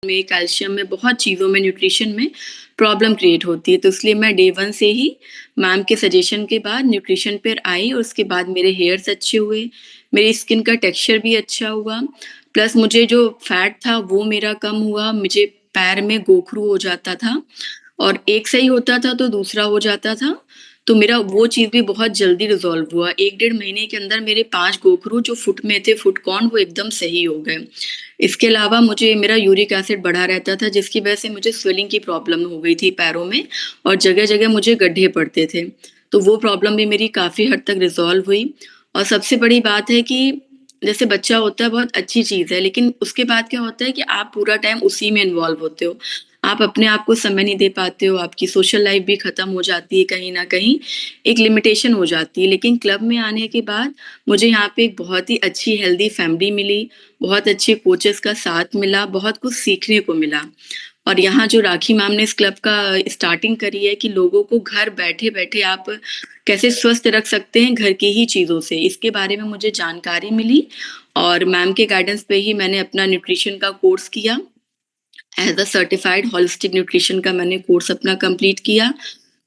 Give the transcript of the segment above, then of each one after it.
में, कैल्शियम में, बहुत चीज़ों में, न्यूट्रिशन में प्रॉब्लम क्रिएट होती है। तो इसलिए मैं डे 1 से ही मैम के सजेशन के बाद न्यूट्रिशन पर आई और उसके बाद मेरे हेयर्स अच्छे हुए, मेरी स्किन का टेक्सचर भी अच्छा हुआ, प्लस मुझे जो फैट था वो मेरा कम हुआ, मुझे पैर में गोखरू हो जाता था और एक सही होता था तो दूसरा हो जाता था, तो मेरा वो चीज़ भी बहुत जल्दी रिज़ॉल्व हुआ। 1 डेढ़ महीने के अंदर मेरे 5 गोखरू जो फुट में थे, फुट कॉर्न, वो एकदम सही हो गए। इसके अलावा मुझे मेरा यूरिक एसिड बढ़ा रहता था जिसकी वजह से मुझे स्वेलिंग की प्रॉब्लम हो गई थी पैरों में और जगह-जगह मुझे गड्ढे पड़ते थे। तो वो प्रॉब्लम भी मेरी काफ़ी हद तक रिज़ॉल्व हुई और सबसे बड़ी बात है कि जैसे बच्चा होता है बहुत अच्छी चीज़ है, लेकिन उसके बाद क्या होता है कि आप पूरा टाइम उसी में इन्वॉल्व होते हो। आप अपने आप को समय नहीं दे पाते हो, आपकी सोशल लाइफ़ भी ख़त्म हो जाती है कहीं न कहीं, एक लिमिटेशन हो जाती है। लेकिन क्लब में आने के बाद मुझे यहाँ पे एक बहुत ही अच्छी हेल्दी फैमिली मिली, बहुत अच्छे कोचेज़ का साथ मिला, बहुत कुछ सीखने को मिला। और यहाँ जो राखी मैम ने इस क्लब का स्टार्टिंग करी है कि लोगों को घर बैठे-बैठे आप कैसे स्वस्थ रख सकते हैं घर की ही चीज़ों से, इसके बारे में मुझे जानकारी मिली और मैम के गाइडेंस पे ही मैंने अपना न्यूट्रिशन का कोर्स किया। As a certified holistic nutrition का मैंने कोर्स अपना कंप्लीट किया,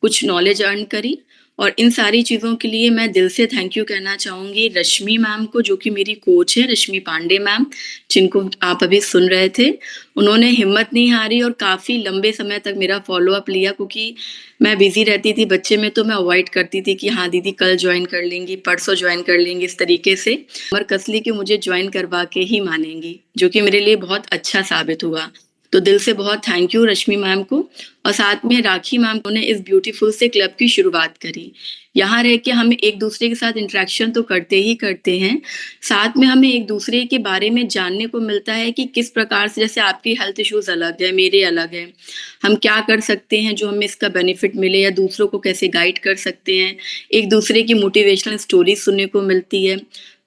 कुछ नॉलेज अर्न करी और इन सारी चीज़ों के लिए मैं दिल से थैंक यू कहना चाहूँगी रश्मि मैम को, जो कि मेरी कोच है, रश्मि पांडे मैम, जिनको आप अभी सुन रहे थे। उन्होंने हिम्मत नहीं हारी और काफ़ी लंबे समय तक मेरा फ़ॉलो-अप लिया क्योंकि मैं बिज़ी रहती थी बच्चे में, तो मैं अवॉइड करती थी कि हाँ, दीदी कल जॉइन कर लेंगी, परसों जॉइन कर लेंगी, इस तरीके से। कमर कस ली कि मुझे जॉइन करवा के ही मानेंगी, जो कि मेरे लिए बहुत अच्छा साबित हुआ। तो दिल से बहुत थैंक यू रश्मि मैम को और साथ में राखी मैम ने इस ब्यूटीफुल से क्लब की शुरुआत करी। यहाँ रह के हम एक-दूसरे के साथ इंटरेक्शन तो करते ही करते हैं, साथ में हमें एक-दूसरे के बारे में जानने को मिलता है कि किस प्रकार से जैसे आपकी हेल्थ इश्यूज़ अलग है, मेरे अलग हैं। हम क्या कर सकते हैं जो हमें इसका बेनिफिट मिले या दूसरों को कैसे गाइड कर सकते हैं, एक-दूसरे की मोटिवेशनल स्टोरीज़ सुनने को मिलती है।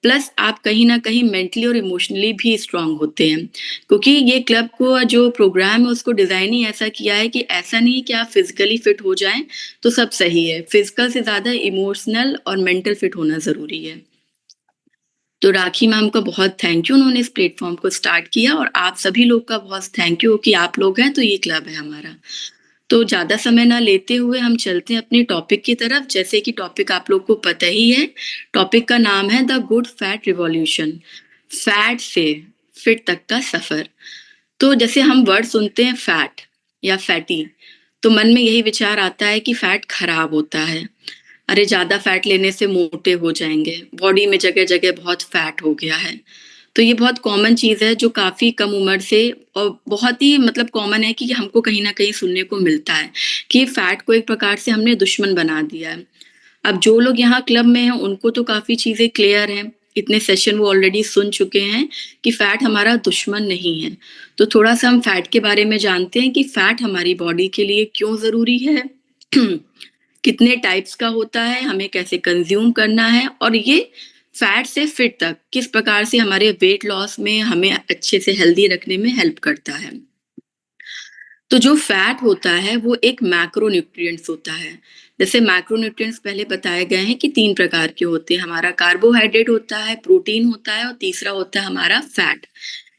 प्लस आप कहीं न कहीं मेंटली और इमोशनली भी स्ट्रॉन्ग होते हैं। क्योंकि ये क्लब को जो प्रोग्राम है उसको डिज़ाइन ही ऐसा किया है कि ऐसा नहीं है कि आप फिज़िकली फिट हो जाएँ, तो सब सही है। फिज़िकल से ज़्यादा इमोशनल और मेंटल फिट होना ज़रूरी है। तो राखी मैम का बहुत थैंक यू, उन्होंने इस प्लेटफ़ॉर्म को स्टार्ट किया और आप सभी लोग का बहुत थैंक यू कि आप लोग हैं तो ये क्लब है हमारा। तो ज़्यादा समय ना लेते हुए हम चलते हैं अपने टॉपिक की तरफ, जैसे कि टॉपिक आप लोग को पता ही है, टॉपिक का नाम है the good fat revolution, fat से फिट तक का सफ़र। तो जैसे हम वर्ड सुनते हैं फैट या फैटी, तो मन में यही विचार आता है कि फैट खराब होता है। अरे ज़्यादा फैट लेने से मोटे हो जाएँगे, बॉडी में जगह-जगह बहुत फैट हो गया है। तो ये बहुत कॉमन चीज़ है जो काफ़ी कम उम्र से और बहुत ही मतलब कॉमन है कि हमको कहीं न कहीं सुनने को मिलता है कि फैट को एक प्रकार से हमने दुश्मन बना दिया है। अब जो लोग यहाँ क्लब में हैं उनको तो काफ़ी चीज़ें क्लियर हैं, इतने सेशन वो ऑलरेडी सुन चुके हैं कि फैट हमारा दुश्मन नहीं है। तो थोड़ा-सा हम फैट के बारे में जानते हैं कि फैट हमारी बॉडी के लिए क्यों ज़रूरी है, कितने टाइप्स का होता है, हमें कैसे कंज़्यूम करना है और ये फैट से फिट तक किस प्रकार से हमारे वेट लॉस में हमें अच्छे से हेल्दी रखने में हेल्प करता है। तो जो फैट होता है वो एक मैक्रोन्यूट्रिएंट्स होता है। जैसे मैक्रोन्यूट्रिएंट्स पहले बताए गए हैं कि 3 प्रकार के होते हैं। हमारा कार्बोहाइड्रेट होता है, प्रोटीन होता है और तीसरा होता है हमारा फैट।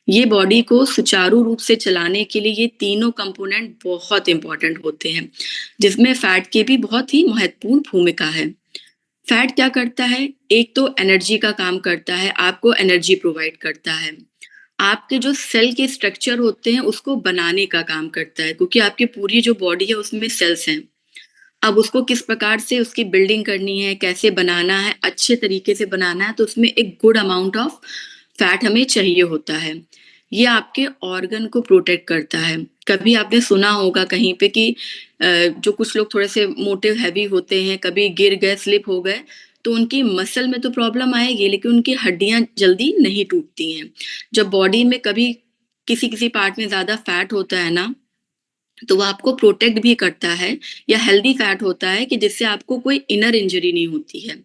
ये बॉडी को सुचारू रूप से चलाने के लिए ये तीनों कंपोनेंट बहुत इम्पोर्टेंट होते हैं, जिसमें फैट की भी बहुत ही महत्वपूर्ण भूमिका है। फैट क्या करता है? एक तो एनर्जी का काम करता है, आपको एनर्जी प्रोवाइड करता है। आपके जो सेल के स्ट्रक्चर होते हैं उसको बनाने का काम करता है क्योंकि आपकी पूरी जो बॉडी है उसमें सेल्स हैं। अब उसको किस प्रकार से उसकी बिल्डिंग करनी है, कैसे बनाना है, अच्छे तरीके से बनाना है तो उसमें एक गुड अमाउंट ऑफ फैट हमें चाहिए होता है। ये आपके ऑर्गन को प्रोटेक्ट करता है। कभी आपने सुना होगा कहीं पे कि जो कुछ लोग थोड़े से मोटे हेवी होते हैं, कभी गिर गए, स्लिप हो गए, तो उनकी मसल में तो प्रॉब्लम आएगी लेकिन उनकी हड्डियाँ जल्दी नहीं टूटती हैं। जब बॉडी में कभी किसी-किसी पार्ट में ज़्यादा फैट होता है ना, तो वो आपको प्रोटेक्ट भी करता है या हेल्दी फैट होता है कि जिससे आपको कोई इनर इंजरी नहीं होती है।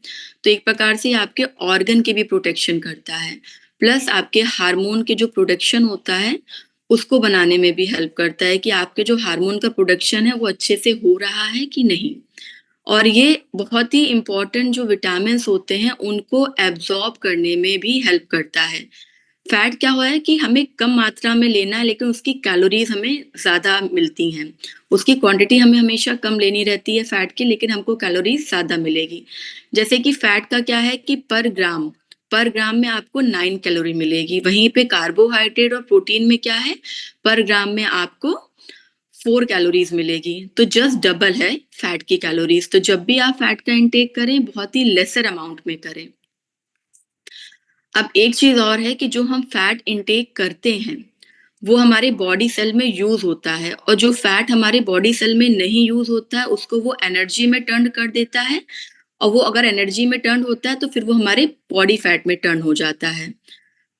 तो एक प्रकार से ये आपके ऑर्गन की भी प्रोटेक्शन करता है। प्लस आपके हार्मोन के जो प्रोडक्शन होता है, उसको बनाने में भी हेल्प करता है कि आपके जो हार्मोन का प्रोडक्शन है वो अच्छे से हो रहा है कि नहीं। और ये बहुत ही इम्पोर्टेंट जो विटामिन्स होते हैं उनको एब्ज़ॉर्ब करने में भी हेल्प करता है। फैट क्या हुआ है कि हमें कम मात्रा में लेना है लेकिन उसकी कैलोरीज़ हमें ज़्यादा मिलती हैं। उसकी क्वांटिटी हमें हमेशा कम लेनी रहती है फैट की लेकिन हमको कैलोरीज़ ज़्यादा मिलेगी। जैसे कि फैट का क्या है कि पर ग्राम में आपको 9 कैलोरी मिलेगी। वहीं पे कार्बोहाइड्रेट और प्रोटीन में क्या है, पर ग्राम में आपको 4 कैलोरीज़ मिलेगी। तो जस्ट डबल है फैट की कैलोरीज़। तो जब भी आप फैट का इंटेक करें, बहुत ही लेसर अमाउंट में करें। अब एक चीज़ और है कि जो हम फैट इंटेक करते हैं, वो हमारे बॉडी सेल में यूज़ होता है और जो फैट हमारे बॉडी सेल में नहीं यूज़ होता है, उसको वो एनर्जी में टर्न कर देता है और वो अगर एनर्जी में टर्न होता है, तो फिर वो हमारे बॉडी फैट में टर्न हो जाता है।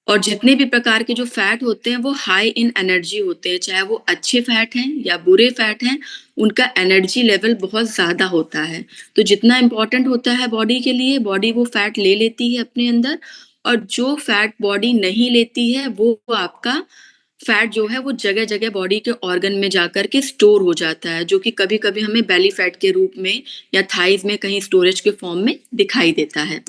और जितने भी प्रकार के जो फैट होते हैं, वो हाई इन एनर्जी होते हैं, चाहे वो अच्छे फैट हैं या बुरे फैट हैं, उनका एनर्जी लेवल बहुत ज़्यादा होता है। तो जितना इम्पोर्टेंट होता है बॉडी के लिए, बॉडी वो फैट ले लेती है अपने अंदर और जो फैट बॉडी नहीं लेती है, वो आपका फैट जो है वो जगह-जगह बॉडी के ऑर्गन में जाकर के स्टोर हो जाता है, जो कि कभी-कभी हमें बेली फैट के रूप में या थाइज़ में कहीं स्टोरेज के फॉर्म में दिखाई देता है।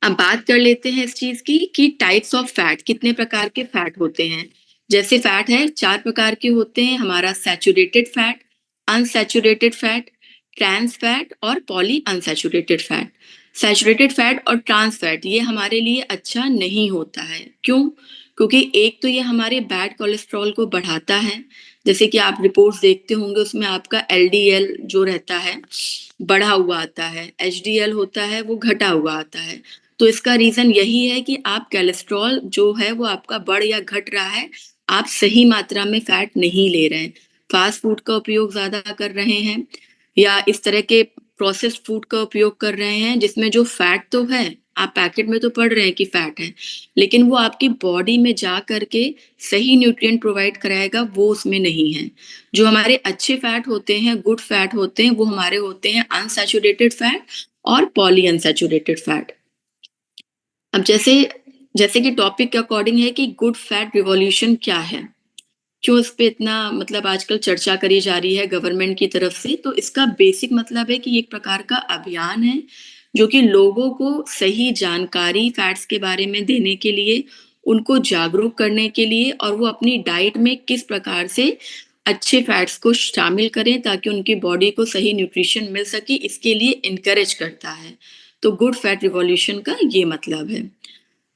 अब बात कर लेते हैं इस चीज़ की कि टाइप्स ऑफ फैट कितने प्रकार के फैट होते हैं। जैसे फैट है 4 प्रकार के होते हैं हमारा saturated fat, unsaturated fat, trans fat और poly unsaturated fat. Saturated fat और ट्रांस फैट ये हमारे लिए अच्छा नहीं होता है। क्यों? क्योंकि एक तो ये हमारे बैड कोलेस्ट्रॉल को बढ़ाता है। जैसे कि आप रिपोर्ट्स देखते होंगे उसमें आपका एलडीएल जो रहता है, बढ़ा हुआ आता है, एचडीएल होता है वो घटा हुआ आता है। तो इसका रीज़न यही है कि आप कोलेस्ट्रॉल जो है वो आपका बढ़ या घट रहा है, आप सही मात्रा में फैट नहीं ले रहे हैं। फ़ास्ट फूड का उपयोग ज़्यादा कर रहे हैं या इस तरह के प्रोसेस्ड फूड का उपयोग कर रहे हैं जिसमें जो फैट तो है, आप पैकेट में तो पढ़ रहे हैं कि फैट है, लेकिन वो आपकी बॉडी में जा कर के सही न्यूट्रिएंट प्रोवाइड कराएगा वो उसमें नहीं है। जो हमारे अच्छे फैट होते हैं, गुड फैट होते हैं, वो हमारे होते हैं अनसैचुरेटेड फैट और पॉली अनसैचुरेटेड फैट। अब जैसे जैसे कि टॉपिक के अकॉर्डिंग है कि गुड फैट रिवॉल्यूशन क्या है? क्यों इस पे इतना मतलब आजकल चर्चा करी जा रही है गवर्नमेंट की तरफ से? तो इसका बेसिक मतलब है कि ये एक प्रकार का अभियान है, जो कि लोगों को सही जानकारी फैट्स के बारे में देने के लिए, उनको जागरूक करने के लिए और वो अपनी डाइट में किस प्रकार से अच्छे फैट्स को शामिल करें ताकि उनकी बॉडी को सही न्यूट्रिशन मिल सके, इसके लिए एनकरेज करता है। तो गुड फैट रिवॉल्यूशन का ये मतलब है।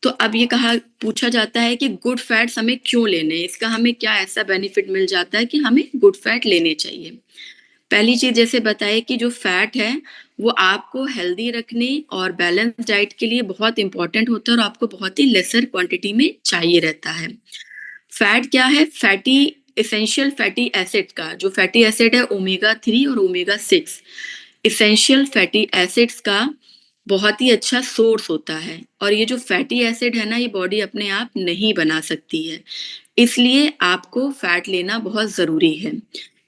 तो अब ये कहा पूछा जाता है कि गुड फैट्स हमें क्यों लेने हैं? इसका हमें क्या ऐसा बेनिफिट मिल जाता है कि हमें गुड फैट लेने चाहिए? पहली चीज़ जैसे बताए कि जो फैट है, वो आपको हेल्दी रखने और बैलेंस डाइट के लिए बहुत इम्पोर्टेंट होता है और आपको बहुत ही लेसर क्वांटिटी में चाहिए रहता है। फैट क्या है? फैटी एसेंशियल फैटी एसिड का जो फैटी एसिड है ओमेगा 3 और ओमेगा 6 एसेंशियल फैटी एसिड्स का बहुत ही अच्छा सोर्स होता है और ये जो फैटी एसिड है ना ये बॉडी अपने आप नहीं बना सकती है। इसलिए आपको फैट लेना बहुत ज़रूरी है।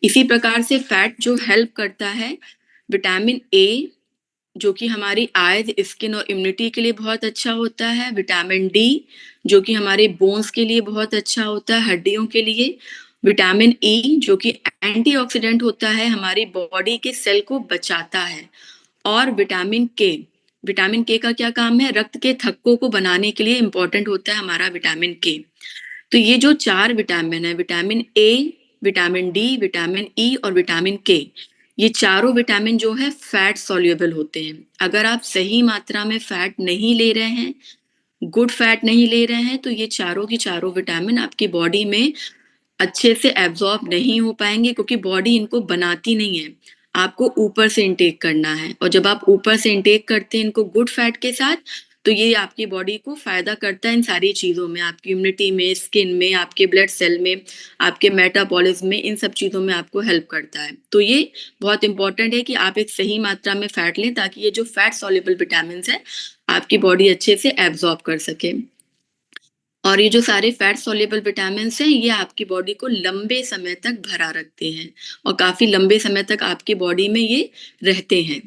इसी प्रकार से फैट जो हेल्प करता है विटामिन ए जो कि हमारी आइज़, स्किन और इम्यूनिटी के लिए बहुत अच्छा होता है। विटामिन डी जो कि हमारे बोन्स के लिए बहुत अच्छा होता है, हड्डियों के लिए। विटामिन ई जो कि एंटीऑक्सीडेंट होता है, हमारी बॉडी के सेल को बचाता है। और विटामिन के का क्या काम है? रक्त के थक्कों को बनाने के लिए इम्पोर्टेंट होता है हमारा विटामिन के। तो ये जो 4 विटामिन है, vitamin A, vitamin D, vitamin E और विटामिन के, ये चारों विटामिन जो है फैट सॉल्युबल होते हैं। अगर आप सही मात्रा में फैट नहीं ले रहे हैं, गुड फैट नहीं ले रहे हैं, तो ये चारों की चारों विटामिन आपकी बॉडी में अच्छे से एब्ज़ॉर्ब नहीं हो पाएँगे क्योंकि बॉडी इनको बनाती नहीं है। आपको ऊपर से इनटेक करना है और जब आप ऊपर से इनटेक करते हैं इनको गुड फैट के साथ, तो ये आपकी बॉडी को फ़ायदा करता है इन सारी चीज़ों में, आपकी इम्यूनिटी में, स्किन में, आपके ब्लड सेल में, आपके मेटाबॉलिज़्म में, इन सब चीज़ों में आपको हेल्प करता है। तो ये बहुत इम्पोर्टेंट है कि आप एक सही मात्रा में फैट लें ताकि ये जो फैट सॉल्युबल विटामिन्स हैं, आपकी बॉडी अच्छे से एब्ज़ॉर्ब कर सके। और ये जो सारे फैट सॉल्युबल विटामिन्स हैं, ये आपकी बॉडी को लंबे समय तक भरा रखते हैं और काफ़ी लंबे समय तक आपकी बॉडी में ये रहते हैं।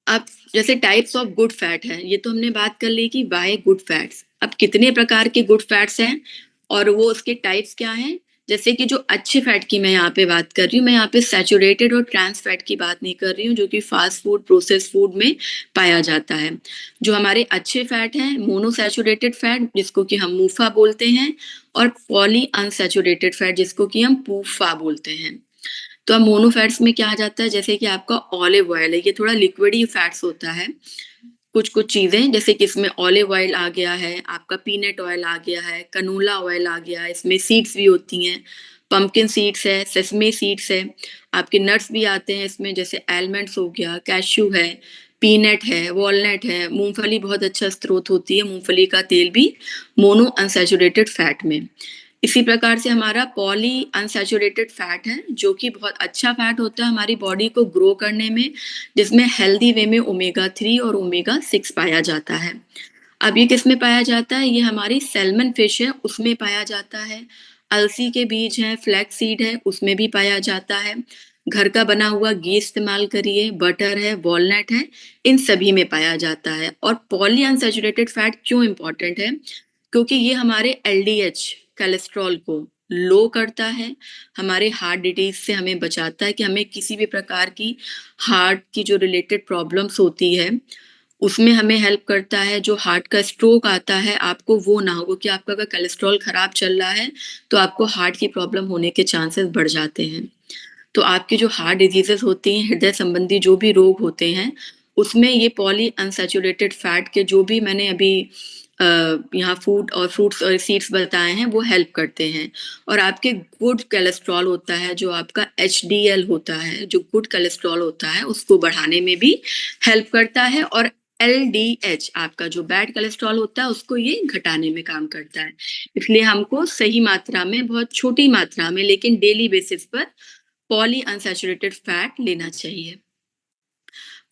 अब जैसे टाइप्स ऑफ गुड फैट है, ये तो हमने बात कर ली कि व्हाई गुड फैट्स। अब कितने प्रकार के गुड फैट्स हैं और वो उसके टाइप्स क्या हैं? जैसे कि जो अच्छे फैट की मैं यहाँ पे बात कर रही हूँ, मैं यहाँ पे सैचुरेटेड और ट्रांस फैट की बात नहीं कर रही हूँ, जो कि फ़ास्ट फूड, प्रोसेस्ड फूड में पाया जाता है। जो हमारे अच्छे फैट हैं, मोनोसैचुरेटेड फैट जिसको कि हम मूफ़ा बोलते हैं और पॉली अनसैचुरेटेड फैट जिसको कि हम पूफ़ा बोलते हैं। तो अब मोनो फैट्स में क्या आ जाता है, जैसे कि आपका ऑलिव ऑयल है, ये थोड़ा लिक्विडी फैट्स होता है। कुछ-कुछ चीज़ें जैसे कि इसमें ऑलिव ऑयल आ गया है, आपका पीनट ऑयल आ गया है, कैनोला ऑयल आ गया है, इसमें सीड्स भी होती हैं, पम्पकिन सीड्स है, सेसमे सीड्स है, आपके नट्स भी आते हैं इसमें जैसे आलमंड्स हो गया, कैश्यू है, पीनट है, वॉलनट है, मूँगफली बहुत अच्छा स्रोत होती है, मूँगफली का तेल भी मोनो अनसैचुरेटेड फैट में। इसी प्रकार से हमारा पॉली अनसैचुरेटेड फैट है, जो कि बहुत अच्छा फैट होता है हमारी बॉडी को ग्रो करने में, जिसमें हेल्दी वे में ओमेगा 3 और ओमेगा 6 पाया जाता है। अब ये किसमें पाया जाता है? ये हमारी सैल्मन फिश है, उसमें पाया जाता है। अलसी के बीज हैं, फ्लैक्स सीड है, उसमें भी पाया जाता है। घर का बना हुआ घी इस्तेमाल करिए, बटर है, वॉलनट है, इन सभी में पाया जाता है। और पॉली अनसैचुरेटेड फैट क्यों इम्पोर्टेंट है? क्योंकि ये हमारे एलडीएच कोलेस्ट्रॉल को लो करता है, हमारे हार्ट डिजीज़ से हमें बचाता है कि हमें किसी भी प्रकार की हार्ट की जो रिलेटेड प्रॉब्लम्स होती है, उसमें हमें हेल्प करता है। जो हार्ट का स्ट्रोक आता है, आपको वो ना हो क्योंकि आपका अगर कोलेस्ट्रॉल खराब चल रहा है, तो आपको हार्ट की प्रॉब्लम होने के चांसेस बढ़ जाते हैं। तो आपकी जो हार्ट डिजीज़ेज़ होती हैं, हृदय संबंधी जो भी रोग होते हैं, उसमें ये पॉली अनसैचुरेटेड फैट के जो भी मैंने अभी यहाँ फूड और फ्रूट्स और सीड्स बताए हैं, वो हेल्प करते हैं। और आपके गुड कोलेस्ट्रॉल होता है, जो आपका एचडीएल होता है, जो गुड कोलेस्ट्रॉल होता है, उसको बढ़ाने में भी हेल्प करता है और एलडीएच आपका जो बैड कोलेस्ट्रॉल होता है, उसको ये घटाने में काम करता है। इसलिए हमको सही मात्रा में, बहुत छोटी मात्रा में लेकिन डेली बेसिस पर पॉली अनसैचुरेटेड फैट लेना चाहिए।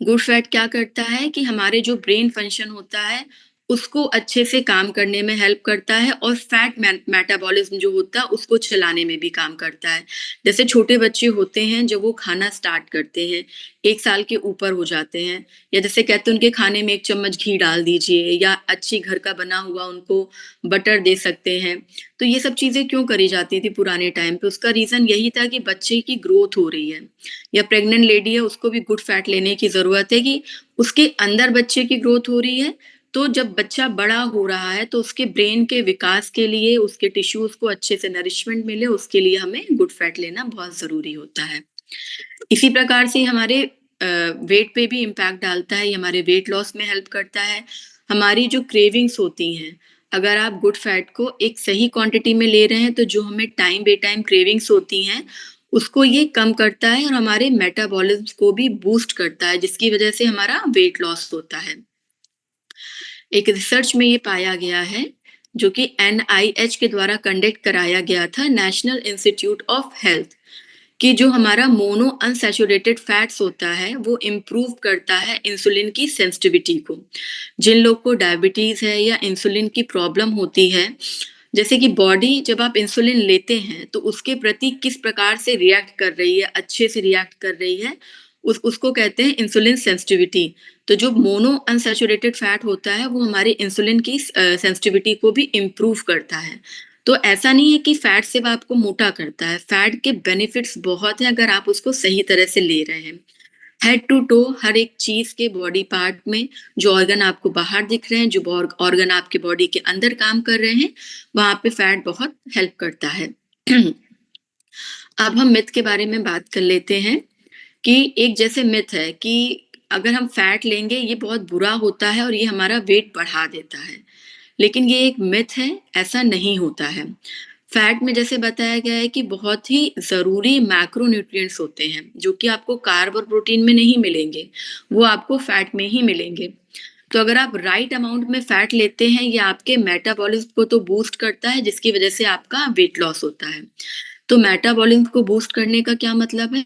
गुड फैट क्या करता है कि हमारे जो ब्रेन फंक्शन होता है, उसको अच्छे से काम करने में हेल्प करता है और फैट मेटाबॉलिज्म जो होता है, उसको चलाने में भी काम करता है। जैसे छोटे बच्चे होते हैं, जब वो खाना स्टार्ट करते हैं, 1 साल के ऊपर हो जाते हैं या जैसे कहते हैं उनके खाने में 1 चम्मच घी डाल दीजिए या अच्छी घर का बना हुआ उनको बटर दे सकते हैं। तो ये सब चीज़ें क्यों करी जाती थी पुराने टाइम पे? उसका रीज़न यही था कि बच्चे की ग्रोथ हो रही है या प्रेग्नेंट लेडी है, उसको भी गुड फैट लेने की ज़रूरत है कि उसके अंदर बच्चे की ग्रोथ हो रही है, तो जब बच्चा बड़ा हो रहा है, तो उसके ब्रेन के विकास के लिए, उसके टिश्यूज़ को अच्छे से नरिशमेंट मिले, उसके लिए हमें गुड फैट लेना बहुत ज़रूरी होता है। इसी प्रकार से हमारे वेट पे भी इम्पैक्ट डालता है, ये हमारे वेट लॉस में हेल्प करता है। हमारी जो क्रेविंग्स होती हैं, अगर आप गुड फैट को एक सही क्वांटिटी में ले रहे हैं, तो जो हमें टाइम बे टाइम क्रेविंग्स होती हैं, उसको ये कम करता है और हमारे मेटाबॉलिज़्म को भी बूस्ट करता है, जिसकी वजह से हमारा वेट लॉस होता है। एक रिसर्च में ये पाया गया है, जो कि एनआईएच के द्वारा कंडक्ट कराया गया था, नेशनल इंस्टीट्यूट ऑफ हेल्थ, कि जो हमारा मोनो अनसैचुरेटेड फैट्स होता है, वो इम्प्रूव करता है इंसुलिन की सेंसिटिविटी को। जिन लोग को डायबिटीज़ है या इंसुलिन की प्रॉब्लम होती है, जैसे कि बॉडी जब आप इंसुलिन लेते हैं, तो उसके प्रति किस प्रकार से रिएक्ट कर रही है, अच्छे से रिएक्ट कर रही है, उसको कहते हैं इंसुलिन सेंसिटिविटी। तो जो मोनो अनसैचुरेटेड फैट होता है, वो हमारी इंसुलिन की सेंसिटिविटी को भी इम्प्रूव करता है। तो ऐसा नहीं है कि फैट सिर्फ़ आपको मोटा करता है, फैट के बेनिफिट्स बहुत हैं अगर आप उसको सही तरह से ले रहे हैं। हेड टू टो हर एक चीज़ के बॉडी पार्ट में जो ऑर्गन आपको बाहर दिख रहे हैं, जो ऑर्गन आपके बॉडी के अंदर काम कर रहे हैं, वहाँ पे फैट बहुत हेल्प करता है। अब हम मिथ के बारे में बात कर लेते हैं कि एक जैसे मिथ है कि अगर हम फैट लेंगे ये बहुत बुरा होता है और ये हमारा वेट बढ़ा देता है। लेकिन ये एक मिथ है, ऐसा नहीं होता है। फैट में जैसे बताया गया है कि बहुत ही ज़रूरी मैक्रोन्यूट्रिएंट्स होते हैं, जो कि आपको कार्ब और प्रोटीन में नहीं मिलेंगे, वो आपको फैट में ही मिलेंगे। तो अगर आप राइट अमाउंट में फैट लेते हैं, ये आपके मेटाबॉलिज़्म को तो बूस्ट करता है, जिसकी वजह से आपका वेट लॉस होता है। तो मेटाबॉलिज़्म को बूस्ट करने का क्या मतलब है?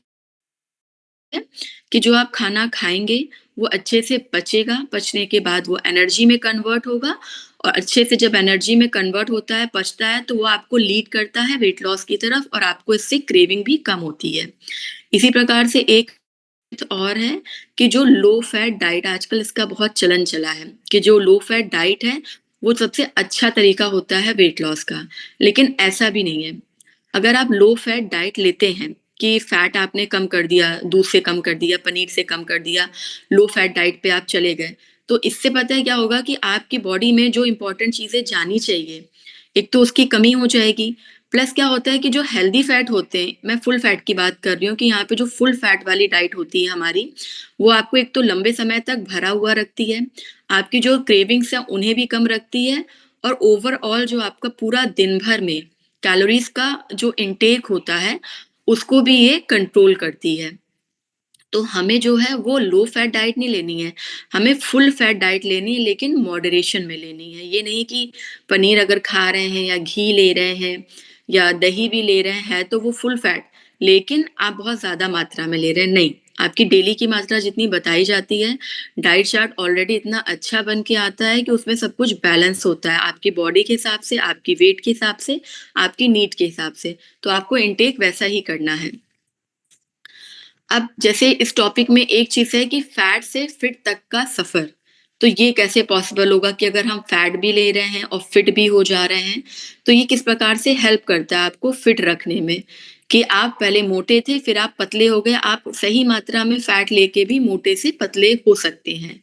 कि जो आप खाना खाएँगे, वो अच्छे से पचेगा, पचने के बाद वो एनर्जी में कन्वर्ट होगा और अच्छे से जब एनर्जी में कन्वर्ट होता है, पचता है, तो वो आपको लीड करता है वेट लॉस की तरफ और आपको इससे क्रेविंग भी कम होती है। इसी प्रकार से एक और है कि जो लो फैट डाइट आजकल इसका बहुत चलन चला है कि जो लो फैट डाइट है, वो सबसे अच्छा तरीका होता है वेट लॉस का, लेकिन ऐसा भी नहीं है। अगर आप लो फैट डाइट लेते हैं कि फैट आपने कम कर दिया, दूध से कम कर दिया, पनीर से कम कर दिया, लो फैट डाइट पे आप चले गए, तो इससे पता है क्या होगा कि आपकी बॉडी में जो इम्पोर्टेंट चीज़ें जानी चाहिए, एक तो उसकी कमी हो जाएगी, प्लस क्या होता है कि जो हेल्दी फैट होते हैं, मैं फुल फैट की बात कर रही हूँ कि यहाँ पे जो फुल फैट वाली डाइट होती है हमारी, वो आपको एक तो लंबे समय तक भरा हुआ रखती है, आपकी जो क्रेविंग्स हैं उन्हें भी कम रखती है और ओवरऑल जो आपका पूरा दिन भर में कैलोरीज़ का जो इनटेक होता है, उसको भी ये कंट्रोल करती है। तो हमें जो है वो लो फैट डाइट नहीं लेनी है, हमें फुल फैट डाइट लेनी है लेकिन मॉडरेशन में लेनी है। ये नहीं कि पनीर अगर खा रहे हैं या घी ले रहे हैं या दही भी ले रहे हैं तो वो फुल फैट, लेकिन आप बहुत ज़्यादा मात्रा में ले रहे हैं, नहीं। आपकी डेली की मात्रा जितनी बताई जाती है, डाइट चार्ट ऑलरेडी इतना अच्छा बन के आता है कि उसमें सब कुछ बैलेंस होता है, आपकी बॉडी के हिसाब से, आपकी वेट के हिसाब से, आपकी नीड के हिसाब से, तो आपको इनटेक वैसा ही करना है। अब जैसे इस टॉपिक में एक चीज़ है कि फैट से फिट तक का सफ़र, तो ये कैसे पॉसिबल होगा कि अगर हम फैट भी ले रहे हैं और फिट भी हो जा रहे हैं, तो ये किस प्रकार से हेल्प करता है आपको फिट रखने में, कि आप पहले मोटे थे, फिर आप पतले हो गए, आप सही मात्रा में फैट लेके भी मोटे से पतले हो सकते हैं।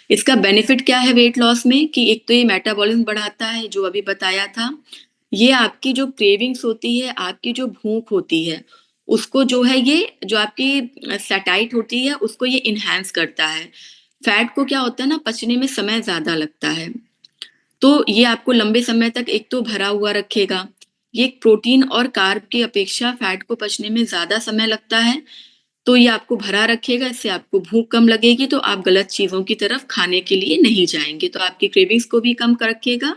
इसका बेनिफिट क्या है वेट लॉस में कि एक तो ये मेटाबॉलिज़्म बढ़ाता है, जो अभी बताया था। ये आपकी जो क्रेविंग्स होती है, आपकी जो भूख होती है, उसको जो है ये जो आपकी सैटाइट होती है, उसको ये एनहांस करता है। फैट को क्या होता है ना, पचने में समय ज़्यादा लगता है, तो ये आपको लंबे समय तक एक तो भरा हुआ रखेगा। ये प्रोटीन और कार्ब की अपेक्षा फैट को पचने में ज़्यादा समय लगता है, तो ये आपको भरा रखेगा, इससे आपको भूख कम लगेगी, तो आप गलत चीज़ों की तरफ खाने के लिए नहीं जाएँगे। तो आपकी क्रेविंग्स को भी कम क रखेगा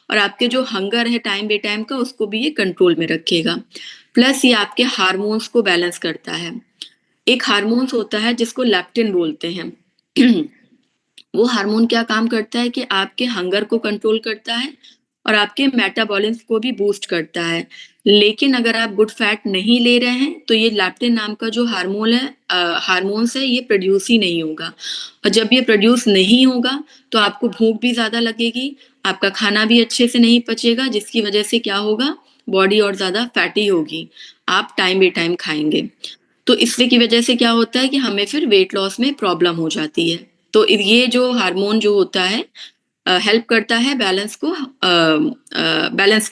और आपके जो हंगर है टाइम बे टाइम का, उसको भी ये कंट्रोल में रखेगा। प्लस ये आपके हार्मोन्स को बैलेंस करता है। एक हार्मोन्स होता है जिसको लेप्टिन बोलते हैं। वो हार्मोन क्या काम करता है कि आपके हंगर को कंट्रोल करता है और आपके मेटाबॉलिज्म को भी बूस्ट करता है। लेकिन अगर आप गुड फैट नहीं ले रहे हैं, तो ये लैप्टिन नाम का जो हार्मोन्स है, ये प्रोड्यूस ही नहीं होगा और जब ये प्रोड्यूस नहीं होगा, तो आपको भूख भी ज़्यादा लगेगी, आपका खाना भी अच्छे से नहीं पचेगा, जिसकी वजह से क्या होगा, बॉडी और ज़्यादा फैटी होगी, आप टाइम बे टाइम खाएँगे। तो इससे की वजह से क्या होता है कि हमें फिर वेट लॉस में प्रॉब्लम हो जाती है। तो ये जो हार्मोन जो होता है हेल्प करता है बैलेंस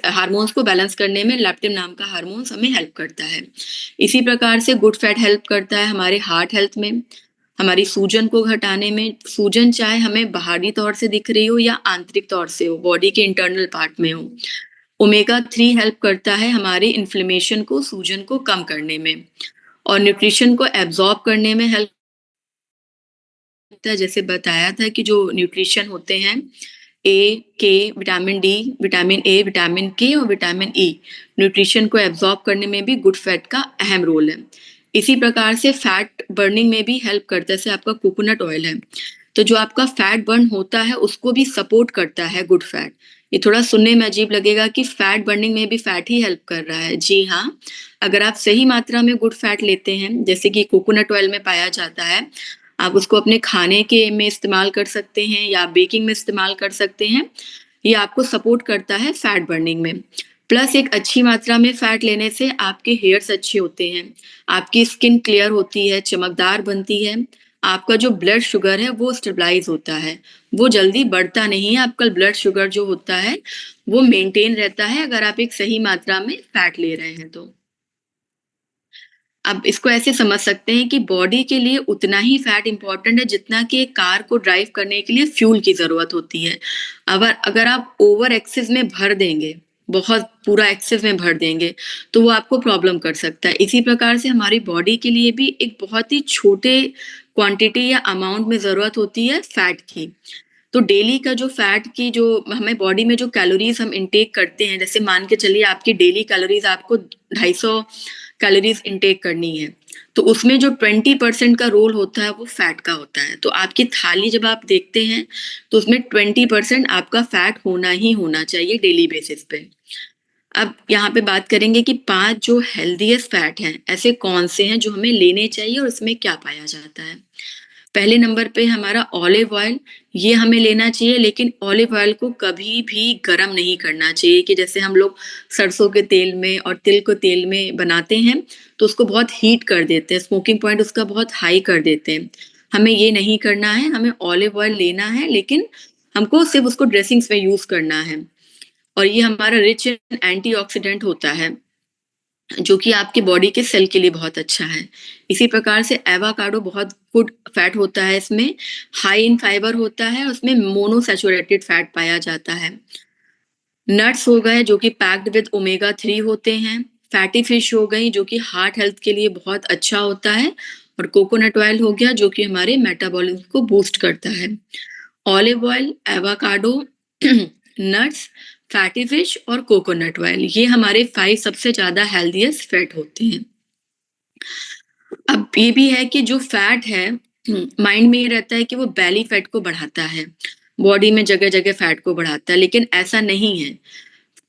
हार्मोन्स को बैलेंस करने में, लेप्टिन नाम का हार्मोन्स हमें हेल्प करता है। इसी प्रकार से गुड फैट हेल्प करता है हमारे हार्ट हेल्थ में, हमारी सूजन को घटाने में। सूजन चाहे हमें बाहरी तौर से दिख रही हो या आंतरिक तौर से हो, बॉडी के इंटरनल पार्ट में हो। ओमेगा 3 हेल्प करता है हमारे इन्फ्लेमेशन को, सूजन को कम करने में और न्यूट्रिशन को एब्ज़ॉर्ब करने में हेल्प करता है। जैसे बताया था कि जो न्यूट्रिशन होते हैं ए, के, vitamin D, vitamin A, vitamin के और विटामिन ई, न्यूट्रिशन को एब्ज़ॉर्ब करने में भी गुड फैट का अहम रोल है। इसी प्रकार से फैट बर्निंग में भी हेल्प करता है, जैसे आपका कोकोनट ऑयल है, तो जो आपका फैट बर्न होता है उसको भी सपोर्ट करता है गुड फैट। ये थोड़ा सुनने में अजीब लगेगा कि फैट बर्निंग में भी फैट ही हेल्प कर रहा है। जी हाँ, अगर आप सही मात्रा में गुड फैट लेते हैं, जैसे कि कोकोनट ऑयल में पाया जाता है, आप उसको अपने खाने के में इस्तेमाल कर सकते हैं या बेकिंग में इस्तेमाल कर सकते हैं। ये आपको सपोर्ट करता है फैट बर्निंग में। प्लस एक अच्छी मात्रा में फैट लेने से आपके हेयर्स अच्छे होते हैं, आपकी स्किन क्लियर होती है, चमकदार बनती है, आपका जो ब्लड शुगर है वो स्टेबलाइज़ होता है, वो जल्दी बढ़ता नहीं है, आपका ब्लड शुगर जो होता है, वो मेंटेन रहता है अगर आप एक सही मात्रा में फैट ले रहे हैं तो। अब इसको ऐसे समझ सकते हैं कि बॉडी के लिए उतना ही फैट इम्पोर्टेंट है जितना कि एक कार को ड्राइव करने के लिए फ्यूल की ज़रूरत होती है। अगर अगर आप ओवर एक्सेस में भर देंगे, बहुत पूरा एक्सेस में भर देंगे, तो वो आपको प्रॉब्लम कर सकता है। इसी प्रकार से हमारी बॉडी के लिए भी एक बहुत ही छोटे क्वांटिटी या अमाउंट में ज़रूरत होती है फैट की। तो डेली का जो फैट की जो हमें बॉडी में जो कैलोरीज़ हम इनटेक करते हैं, जैसे मान के चलिए आपकी डेली कैलोरीज़ आपको 250 कैलोरीज़ इनटेक करनी है, तो उसमें जो 20% का रोल होता है वो फैट का होता है। तो आपकी थाली जब आप देखते हैं, तो उसमें 20% आपका फैट होना ही होना चाहिए डेली बेसिस पे। अब यहाँ पे बात करेंगे कि 5 जो हेल्दीएस्ट फैट हैं, ऐसे कौन से हैं जो हमें लेने चाहिए और उसमें क्या पाया जाता है? पहले नंबर पे हमारा ऑलिव ऑयल, ये हमें लेना चाहिए, लेकिन ऑलिव ऑयल को कभी भी गरम नहीं करना चाहिए कि जैसे हम लोग सरसों के तेल में और तिल को तेल में बनाते हैं, तो उसको बहुत हीट कर देते हैं, स्मोकिंग पॉइंट उसका बहुत हाई कर देते हैं। हमें ये नहीं करना है, हमें ऑलिव ऑयल लेना है, लेकिन हमको सिर्फ़ उसको ड्रेसिंग्स में यूज़ करना है और ये हमारा रिच इन एंटीऑक्सीडेंट होता है, जो कि आपकी बॉडी के सेल के लिए बहुत अच्छा है। इसी प्रकार से एवोकाडो बहुत गुड फैट होता है इसमें, हाई इन फाइबर होता है, उसमें मोनोसैचुरेटेड फैट पाया जाता है। नट्स हो गए जो कि पैक्ड विद ओमेगा 3 होते हैं, फैटी फिश हो गई जो कि हार्ट हेल्थ के लिए बहुत अच्छा होता है और कोकोनट ऑयल हो गया जो कि हमारे मेटाबॉलिज्म को बूस्ट करता है। Olive oil, avocado, nuts, fatty fish और कोकोनट ऑयल ये हमारे 5 सबसे ज़्यादा हेल्दीएस्ट फैट होते हैं। अब ये भी है कि जो फैट है माइंड में ये रहता है कि वो बेली फैट को बढ़ाता है, बॉडी में जगह-जगह फैट को बढ़ाता है, लेकिन ऐसा नहीं है।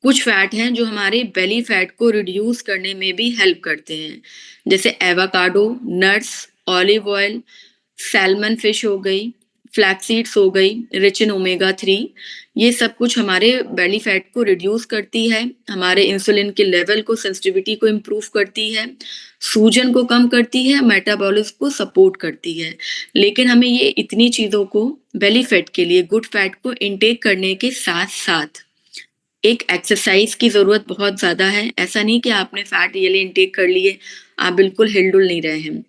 कुछ फैट हैं जो हमारे बेली फैट को रिड्यूस करने में भी हेल्प करते हैं, जैसे avocado, nuts, olive oil, salmon fish हो गई, फ्लैक्स सीड्स हो गई, रिच इन ओमेगा 3 ये सब कुछ हमारे बेली फैट को रिड्यूस करती है, हमारे इंसुलिन के लेवल को सेंसिटिविटी को इम्प्रूव करती है, सूजन को कम करती है, मेटाबॉलिज्म को सपोर्ट करती है। लेकिन हमें ये इतनी चीज़ों को बेली फैट के लिए गुड फैट को इनटेक करने के साथ-साथ एक एक्सरसाइज की ज़रूरत बहुत ज़्यादा है। ऐसा नहीं कि आपने फैट ये ले इनटेक कर लिए, आप बिल्कुल हिल-डुल नहीं रहे हैं।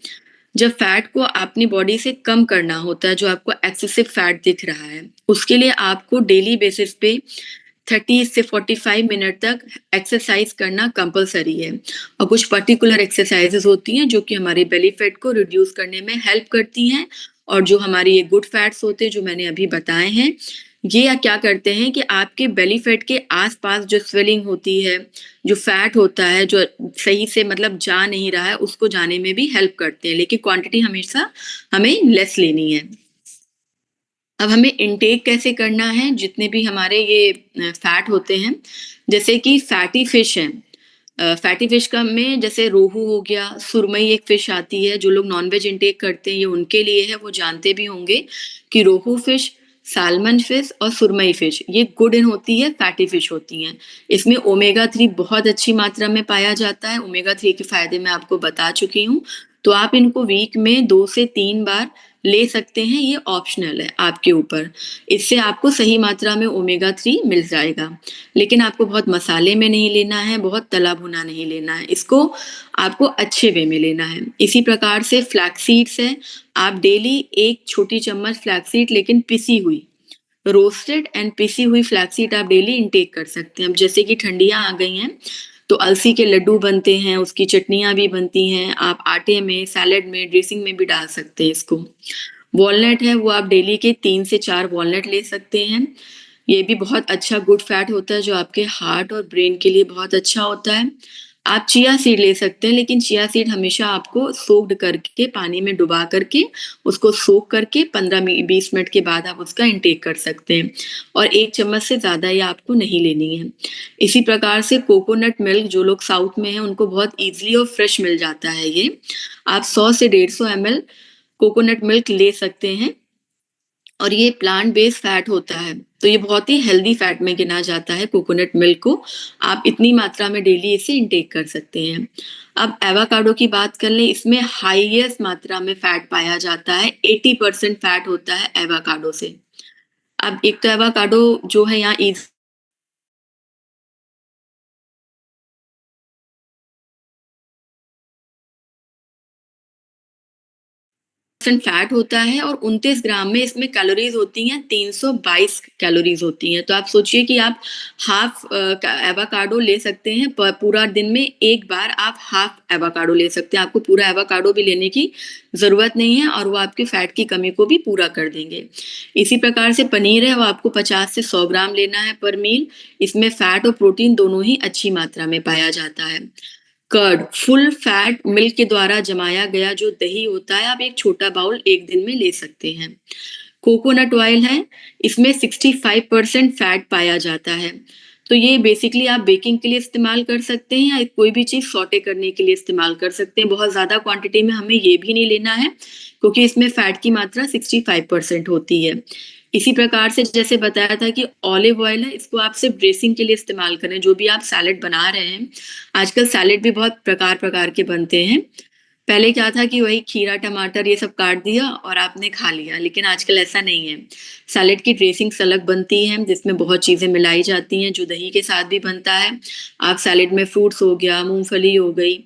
जब फैट को अपनी बॉडी से कम करना होता है, जो आपको एक्सेसिव फैट दिख रहा है, उसके लिए आपको डेली बेसिस पे 30 से 45 मिनट तक एक्सरसाइज करना कंपल्सरी है और कुछ पर्टिकुलर एक्सरसाइजेज़ होती हैं, जो कि हमारे बेली फैट को रिड्यूस करने में हेल्प करती हैं और जो हमारे ये गुड फैट्स होते हैं, जो मैंने अभी बताए हैं, ये क्या करते हैं कि आपके बेली फैट के आस-पास जो स्वेलिंग होती है, जो फैट होता है, जो सही से मतलब जा नहीं रहा है, उसको जाने में भी हेल्प करते हैं, लेकिन क्वांटिटी हमेशा हमें लेस लेनी है। अब हमें इनटेक कैसे करना है, जितने भी हमारे ये फैट होते हैं, जैसे कि फैटी फिश हैं। फैटी फिश का में जैसे रोहू हो गया, सुरमई एक फिश आती है, जो लोग नॉन-वेज इनटेक करते हैं, ये उनके लिए है, वो जानते भी होंगे कि रोहू फिश, सैल्मन फिश और सुरमई फिश, ये गुड इन होती है, फैटी फिश होती हैं। इसमें ओमेगा 3 बहुत अच्छी मात्रा में पाया जाता है, ओमेगा 3 के फ़ायदे मैं आपको बता चुकी हूँ। तो आप इनको वीक में 2 से 3 बार ले सकते हैं, ये ऑप्शनल है आपके ऊपर। इससे आपको सही मात्रा में ओमेगा 3 मिल जाएगा। लेकिन आपको बहुत मसाले में नहीं लेना है, बहुत तला-भुना नहीं लेना है, इसको आपको अच्छे वे में लेना है। इसी प्रकार से फ्लैक्स सीड्स है, आप डेली 1 छोटी चम्मच फ्लैक्स सीड लेकिन पिसी हुई, रोस्टेड एंड पिसी हुई फ्लैक्स सीड आप डेली इनटेक कर सकते हैं। अब जैसे कि ठंडियाँ आ गई हैं, तो अलसी के लड्डू बनते हैं, उसकी चटनियाँ भी बनती हैं, आप आटे में, सैलेड में, ड्रेसिंग में भी डाल सकते हैं इसको। वॉलनट है, वो आप डेली के 3 से 4 वॉलनट ले सकते हैं। ये भी बहुत अच्छा गुड फैट होता है, जो आपके हार्ट और ब्रेन के लिए बहुत अच्छा होता है। आप चिया सीड ले सकते हैं, लेकिन चिया सीड हमेशा आपको सोक्ड करके, पानी में डुबा करके, उसको सोक करके 15 20 मिनट के बाद आप उसका इंटेक कर सकते हैं और 1 चम्मच से ज़्यादा ये आपको नहीं लेनी है। इसी प्रकार से कोकोनट मिल्क, जो लोग साउथ में हैं, उनको बहुत ईज़िली और फ्रेश मिल जाता है ये। आप 100 से 150 ml कोकोनट मिल्क ले सकते हैं और ये प्लांट बेस्ड फैट होता है, तो ये बहुत ही हेल्दी फैट में गिना जाता है कोकोनट मिल्क को। आप इतनी मात्रा में डेली इसे इंटेक कर सकते हैं। अब एवोकाडो की बात कर लें, इसमें हाईएस्ट मात्रा में फैट पाया जाता है, 80% फैट होता है एवोकाडो से। अब एक तो एवोकाडो जो है यहाँ ईज़ परसेंट फैट होता है और 29 ग्राम में इसमें कैलोरीज़ होती हैं 322 कैलोरीज़ होती हैं। तो आप सोचिए कि आप हाफ़ एवोकाडो ले सकते हैं, प पूरा दिन में 1 बार आप हाफ़ एवोकाडो ले सकते हैं। आपको पूरा एवोकाडो भी लेने की ज़रूरत नहीं है और वो आपकी फैट की कमी को भी पूरा कर देंगे। इसी प्रकार से पनीर है, वो आपको 50 से 100 ग्राम लेना है पर मील। इसमें फैट और प्रोटीन दोनों ही अच्छी मात्रा में पाया जाता है। कर्ड, फुल फैट मिल्क के द्वारा जमाया गया जो दही होता है, आप एक छोटा बाउल 1 दिन में ले सकते हैं। कोकोनट ऑयल है, इसमें 65% फैट पाया जाता है। तो ये बेसिकली आप बेकिंग के लिए इस्तेमाल कर सकते हैं या कोई भी चीज़ सौटे करने के लिए इस्तेमाल कर सकते हैं। बहुत ज़्यादा क्वांटिटी में हमें ये भी नहीं लेना है, क्योंकि इसमें फैट की मात्रा 65% होती है। इसी प्रकार से जैसे बताया था कि ऑलिव ऑयल है, इसको आप सिर्फ़ ड्रेसिंग के लिए इस्तेमाल करें, जो भी आप सैलेड बना रहे हैं। आजकल सैलेड भी बहुत प्रकार-प्रकार के बनते हैं। पहले क्या था कि वही खीरा, टमाटर ये सब काट दिया और आपने खा लिया, लेकिन आजकल ऐसा नहीं है। सैलेड की ड्रेसिंग्स अलग बनती हैं, जिसमें बहुत चीज़ें मिलाई जाती हैं, जो दही के साथ भी बनता है। आप सैलेड में फ्रूट्स हो गया, मूँगफली हो गई,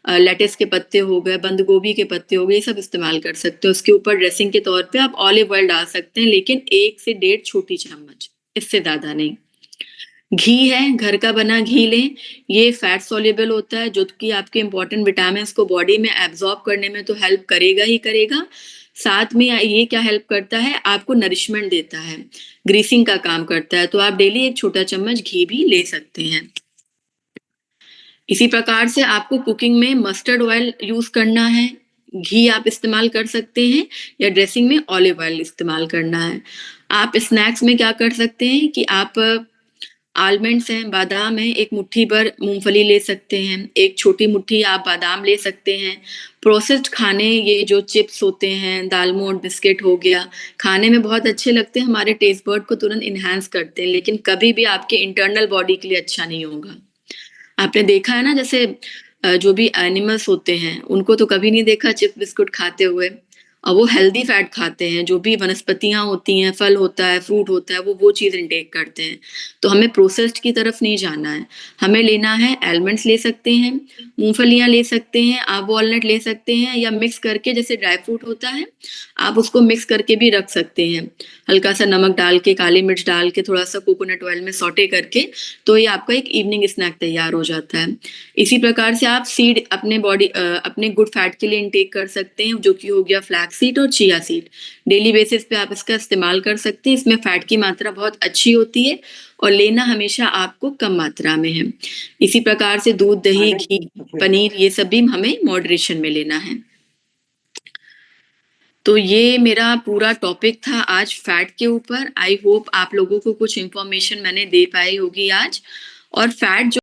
लेट्स के पत्ते हो गए, बंद गोभी के पत्ते हो गए, ये सब इस्तेमाल कर सकते हो। उसके ऊपर ड्रेसिंग के तौर पे आप ऑलिव ऑयल डाल सकते हैं, लेकिन 1 से डेढ़ छोटी चम्मच, इससे ज़्यादा नहीं। घी है, घर का बना घी लें, ये फैट सॉल्युबल होता है, जो कि आपके इम्पोर्टेंट विटामिन्स को बॉडी में एब्ज़ॉर्ब करने में तो हेल्प करेगा ही करेगा। साथ में ये क्या हेल्प करता है, आपको नरिशमेंट देता है, ग्रीसिंग का काम करता है, तो आप डेली 1 छोटा चम्मच घी भी ले सकते हैं। इसी प्रकार से आपको कुकिंग में मस्टर्ड ऑयल यूज़ करना है, घी आप इस्तेमाल कर सकते हैं या ड्रेसिंग में ऑलिव ऑयल इस्तेमाल करना है। आप स्नैक्स में क्या कर सकते हैं कि आप आलमंड्स हैं, बादाम हैं, 1 मुट्ठी भर मूँगफली ले सकते हैं, 1 छोटी मुट्ठी आप बादाम ले सकते हैं। प्रोसेस्ड खाने ये जो चिप्स होते हैं, दालमोट, बिस्किट हो गया, खाने में बहुत अच्छे लगते हैं, हमारे टेस्ट बड को तुरंत एनहांस करते हैं, लेकिन कभी भी आपके इंटरनल बॉडी के लिए अच्छा नहीं होगा। आपने देखा है ना जैसे जो भी एनिमल्स होते हैं, उनको तो कभी नहीं देखा चिप्स बिस्कुट खाते हुए और वो हेल्दी फैट खाते हैं, जो भी वनस्पतियाँ होती हैं, फल होता है, फ्रूट होता है, वो चीज़ इनटेक करते हैं। तो हमें प्रोसेस्ड की तरफ नहीं जाना है, हमें लेना है आलमंड्स ले सकते हैं, मूँगफलियाँ ले सकते हैं, आप वॉलनट ले सकते हैं या मिक्स करके जैसे ड्राई फ्रूट होता है, आप उसको मिक्स करके भी रख सकते हैं। हल्का-सा नमक डाल के, काली मिर्च डाल के, थोड़ा-सा कोकोनट ऑयल में सौटे करके तो ये आपका एक इवनिंग स्नैक तैयार हो जाता है। इसी प्रकार से आप सीड अपने गुड फैट के लिए इनटेक कर सकते हैं, जो कि हो गया फ्लैक्स सीड और चिया सीड। डेली बेसिस पे आप इसका इस्तेमाल कर सकते हैं, इसमें फैट की मात्रा बहुत अच्छी होती है और लेना हमेशा आपको कम मात्रा में है। इसी प्रकार से दूध, दही, घी, पनीर ये सब भी हमें मॉडरेशन में लेना है। तो ये मेरा पूरा टॉपिक था आज फैट के ऊपर। आई होप आप लोगों को कुछ इन्फॉर्मेशन मैंने दे पाई होगी आज और फैट जो